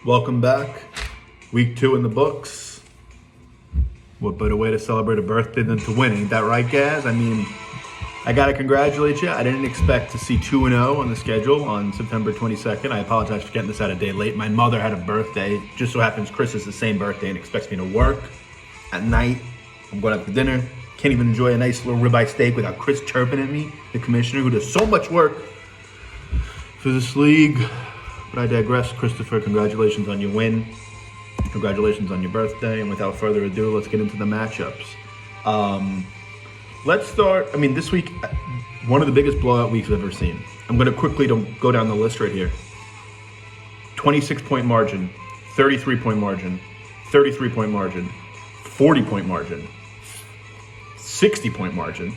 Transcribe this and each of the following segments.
Welcome back. Week 2 in the books. What better way to celebrate a birthday than to win? Ain't that right, Gaz? I mean, I gotta congratulate you. I didn't expect to see 2-0 on the schedule on September 22nd. I apologize for getting this out a day late. My mother had a birthday. Just so happens Chris is the same birthday and expects me to work at night. I'm going out to dinner. Can't even enjoy a nice little ribeye steak without Chris chirping at me, the commissioner who does so much work for this league. But I digress. Christopher, congratulations on your win. Congratulations on your birthday. And without further ado, let's get into the matchups. Let's start. This week, one of the biggest blowout weeks I've ever seen. I'm going to quickly go down the list right here. 26-point margin, 33-point margin, 33-point margin, 40-point margin, 60-point margin,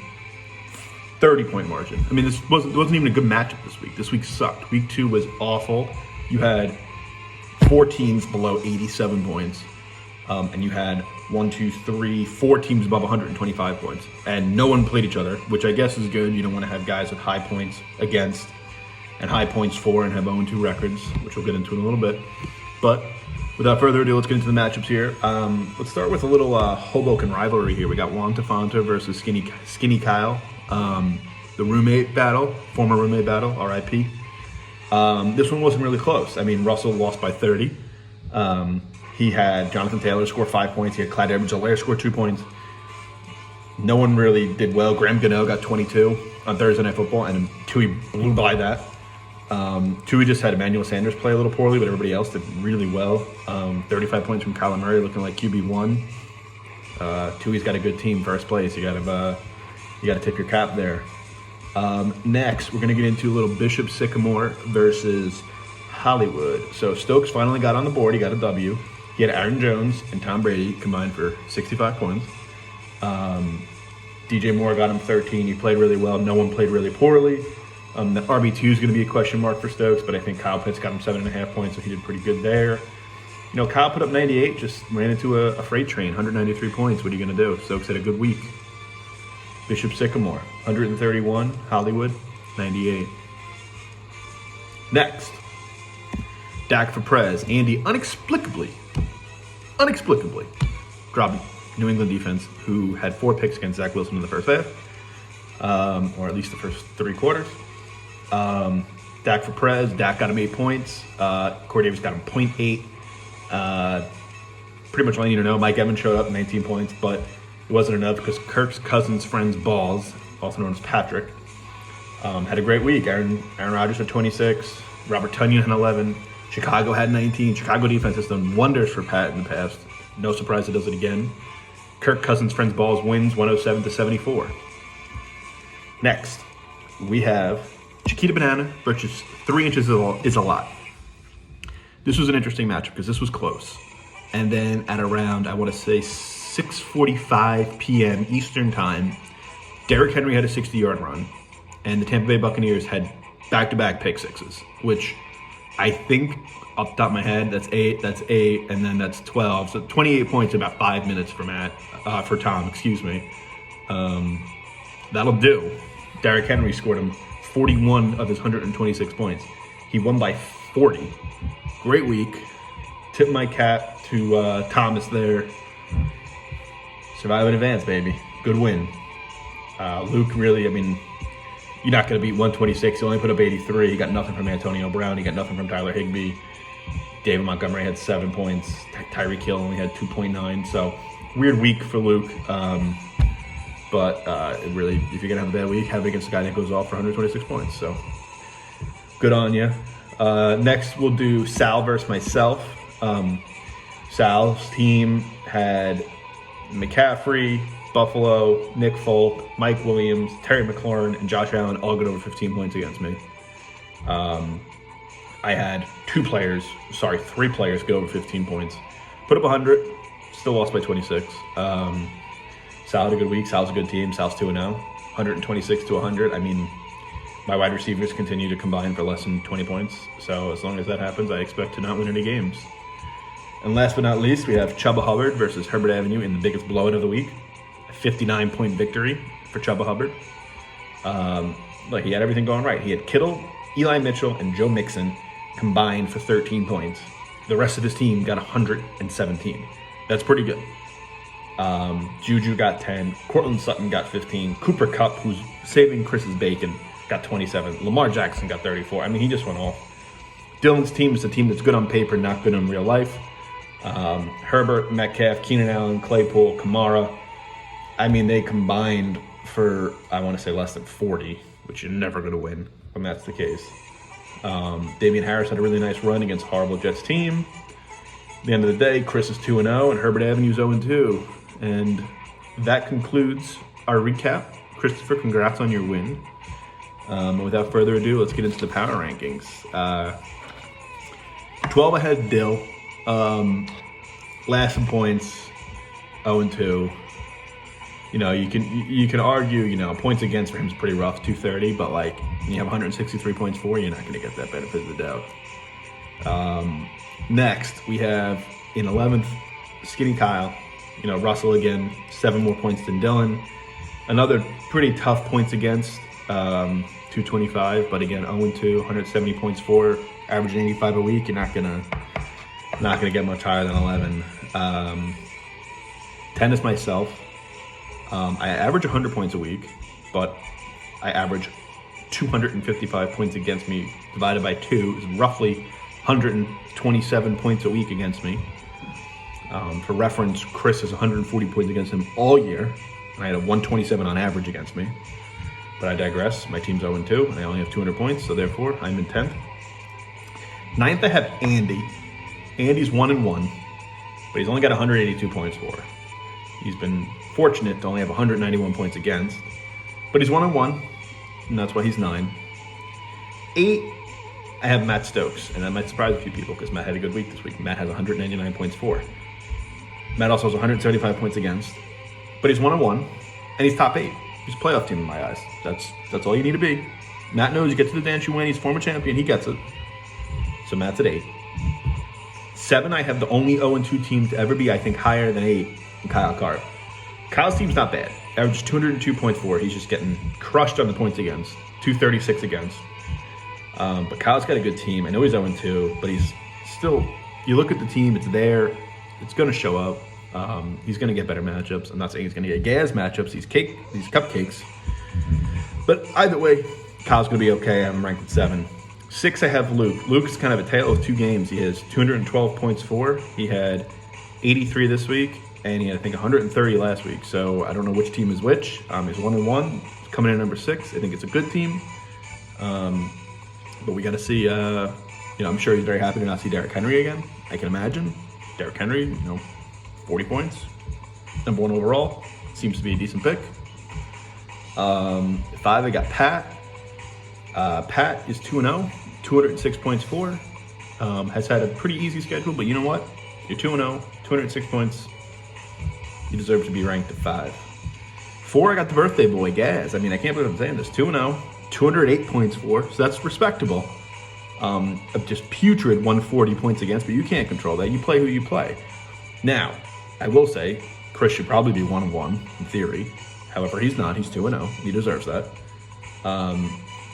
30-point margin. This wasn't even a good matchup this week. This week sucked. Week 2 was awful. You had 4 teams below 87 points, and you had 4 teams above 125 points, and no one played each other, which I guess is good. You don't want to have guys with high points against and high points for and have 0-2 records, which we'll get into in a little bit. But without further ado, let's get into the matchups here. Let's start with a little Hoboken rivalry here. We got Juan Tafanta versus Skinny Kyle. The roommate battle, former roommate battle, RIP. This one wasn't really close. Russell lost by 30. He had Jonathan Taylor score 5 points. He had Clyde Edwards-Helaire score 2 points. No one really did well. Graham Gano got 22 on Thursday Night Football, and Tui blew by that. Tui just had Emmanuel Sanders play a little poorly, but everybody else did really well. 35 points from Kyler Murray, looking like QB1. Tui's got a good team, first place. You gotta tip your cap there. Next, we're going to get into a little Bishop Sycamore versus Hollywood. So Stokes finally got on the board. He got a W. He had Aaron Jones and Tom Brady combined for 65 points. DJ Moore got him 13. He played really well. No one played really poorly. The RB2 is going to be a question mark for Stokes, but I think Kyle Pitts got him 7.5 points, so he did pretty good there. Kyle put up 98, just ran into a freight train, 193 points. What are you going to do? Stokes had a good week. Bishop Sycamore, 131. Hollywood, 98. Next, Dak for Prez. Andy inexplicably dropped New England defense, who had 4 picks against Zach Wilson in the first half, or at least the first 3 quarters. Dak for Prez. Dak got him 8 points. Corey Davis got him 0.8. Pretty much all you need to know. Mike Evans showed up, 19 points, but it wasn't enough because Kirk's cousin's friend's Balls, also known as Patrick, had a great week. Aaron Rodgers had 26. Robert Tonyan had 11. Chicago had 19. Chicago defense has done wonders for Pat in the past. No surprise it does it again. Kirk Cousins' friend's Balls wins 107-74. Next, we have Chiquita Banana versus 3 inches is a lot. This was an interesting matchup because this was close. And then at around, I want to say 6:45 p.m. Eastern time, Derrick Henry had a 60-yard run, and the Tampa Bay Buccaneers had back-to-back pick sixes, which I think, off the top of my head, that's 8, and then that's 12. So 28 points in about 5 minutes for Tom. That'll do. Derrick Henry scored him 41 of his 126 points. He won by 40. Great week. Tip my cap to Thomas there. Survive in advance, baby. Good win. Luke really, you're not going to beat 126. He only put up 83. He got nothing from Antonio Brown. He got nothing from Tyler Higbee. David Montgomery had 7 points. Tyreek Hill only had 2.9. So, weird week for Luke. But really, if you're going to have a bad week, have it against a guy that goes off for 126 points. So, good on you. Next, we'll do Sal versus myself. Sal's team had McCaffrey, Buffalo, Nick Folk, Mike Williams, Terry McLaurin, and Josh Allen all get over 15 points against me. I had 3 players get over 15 points. Put up 100, still lost by 26. Sal had a good week. Sal's a good team. Sal's 2-0, 126 to 100. My wide receivers continue to combine for less than 20 points. So as long as that happens, I expect to not win any games. And last but not least, we have Chuba Hubbard versus Herbert Avenue in the biggest blowout of the week. A 59-point victory for Chuba Hubbard. He had everything going right. He had Kittle, Eli Mitchell, and Joe Mixon combined for 13 points. The rest of his team got 117. That's pretty good. Juju got 10. Cortland Sutton got 15. Cooper Kupp, who's saving Chris's bacon, got 27. Lamar Jackson got 34. I mean, he just went off. Dylan's team is a team that's good on paper, not good in real life. Herbert, Metcalf, Keenan Allen, Claypool, Kamara. I mean, they combined for, I want to say, less than 40, which you're never going to win when that's the case. Damian Harris had a really nice run against a horrible Jets team. At the end of the day, Chris is 2-0 and Herbert Avenue's 0-2. And that concludes our recap. Christopher, congrats on your win. Without further ado, let's get into the power rankings. 12 ahead Dill. Last in points, 0-2. You know, you can argue, you know, points against for him is pretty rough, 230, but like when you have 163 points for, you're not going to get that benefit of the doubt. Next, we have in 11th, Skinny Kyle. You know, Russell again, 7 more points than Dylan. Another pretty tough points against, 225, but again, 0-2, 170 points for, averaging 85 a week. You're not gonna get much higher than 11. 10 is myself. I average 100 points a week, but I average 255 points against me, divided by 2 is roughly 127 points a week against me. For reference, Chris has 140 points against him all year, and I had a 127 on average against me. But I digress. My team's 0-2, and I only have 200 points, so therefore I'm in 10th. 9th, I have Andy. Andy's 1-1, but he's only got 182 points for. He's been fortunate to only have 191 points against, but he's 1-1, and that's why he's 9. 8, I have Matt Stokes, and that might surprise a few people because Matt had a good week this week. Matt has 199 points for. Matt also has 175 points against, but he's 1-1, and he's top 8. He's a playoff team in my eyes. That's all you need to be. Matt knows you get to the dance, you win. He's former champion. He gets it. So Matt's at 8. 7, I have the only 0-2 team to ever be, I think, higher than 8, and Kyle Carp. Kyle's team's not bad. Averages 202 points for. He's just getting crushed on the points against. 236 against. But Kyle's got a good team. I know he's 0-2, but he's still, you look at the team, it's there. It's going to show up. He's going to get better matchups. I'm not saying he's going to get gas matchups. These cupcakes. But either way, Kyle's going to be okay. I'm ranked at 7. 6, I have Luke. Luke is kind of a tale of 2 games. He has 212 points for. He had 83 this week, and he had, I think, 130 last week. So I don't know which team is which. He's 1-1. He's coming in at number 6. I think it's a good team. But we got to see. You know, I'm sure he's very happy to not see Derrick Henry again. I can imagine. Derrick Henry, you know, 40 points, number 1 overall. Seems to be a decent pick. 5, I got Pat. Pat is 2-0, 206 points for. Has had a pretty easy schedule, but you know what? You're 2-0, 206 points. You deserve to be ranked at 5. 4, I got the birthday boy, Gaz. I mean, I can't believe I'm saying this. 2-0, 208 points for, so that's respectable. Of just putrid 140 points against, but you can't control that. You play who you play. Now, I will say, Chris should probably be 1-1 in theory. However, he's not. He's 2-0. He deserves that.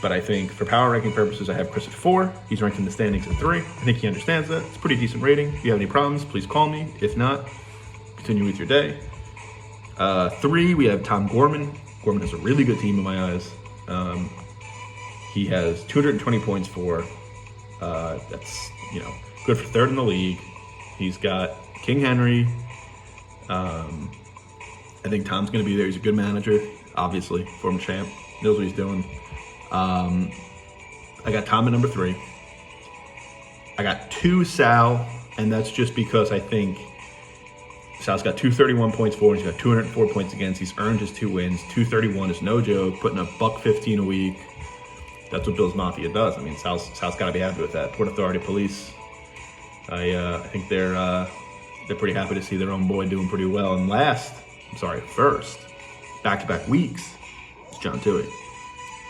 But I think for power ranking purposes, I have Chris at 4. He's ranked in the standings at 3. I think he understands that. It's a pretty decent rating. If you have any problems, please call me. If not, continue with your day. 3, we have Tom Gorman. Gorman has a really good team in my eyes. He has 220 points for. That's, you know, good for 3rd in the league. He's got King Henry. I think Tom's going to be there. He's a good manager, obviously, former champ. Knows what he's doing. I got Tom at number 3. I got 2 Sal, and that's just because I think Sal's got 231 points for, and he's got 204 points against. He's earned his 2 wins. 231 is no joke, putting up $115 a week. That's what Bills Mafia does. I mean, Sal's got to be happy with that. Port Authority Police, I think they're pretty happy to see their own boy doing pretty well. And first, back-to-back weeks, it's John Tui.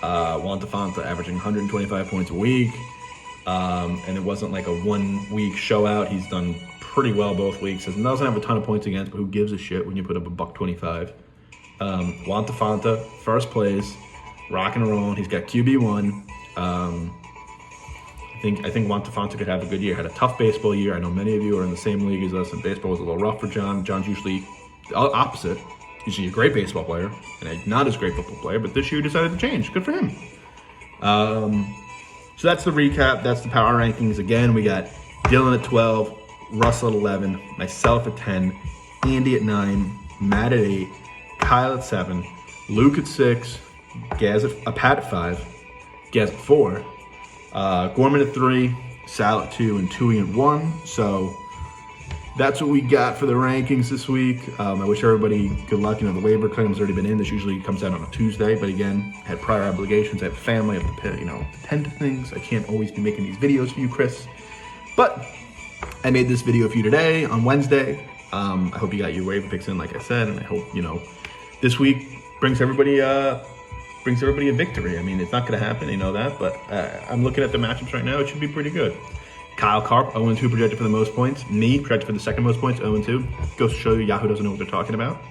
Juan Tafanta averaging 125 points a week. And it wasn't like a 1-week show out. He's done pretty well both weeks. He doesn't have a ton of points against, but who gives a shit when you put up a $125? Juan Tafanta, first plays, rocking and rolling. He's got QB1. I I think Juan Tafonte could have a good year. Had a tough baseball year. I know many of you are in the same league as us, and baseball was a little rough for John. John's usually the opposite. Usually a great baseball player and a not as great football player, but this year he decided to change. Good for him. So that's the recap. That's the power rankings. Again, we got Dylan at 12, Russell at 11, myself at 10, Andy at 9, Matt at 8, Kyle at 7, Luke at 6, Pat at 5, Gaz at 4, Gorman at 3, Sal at 2, and Tui at 1. So that's what we got for the rankings this week. I wish everybody good luck. The waiver claim has already been in. This usually comes out on a Tuesday, but again, I had prior obligations. I have family. I have to tend to things. I can't always be making these videos for you, Chris. But I made this video for you today on Wednesday. I hope you got your waiver picks in, like I said, and I hope this week brings everybody a victory. I mean, it's not going to happen, you know that, but I'm looking at the matchups right now. It should be pretty good. Kyle Karp, 0-2 projected for the most points. Me, projected for the second most points, 0-2. Goes to show you Yahoo doesn't know what they're talking about.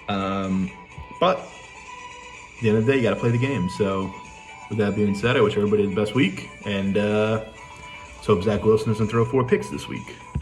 But at the end of the day, you got to play the game. So with that being said, I wish everybody the best week. And let's hope Zach Wilson doesn't throw 4 picks this week.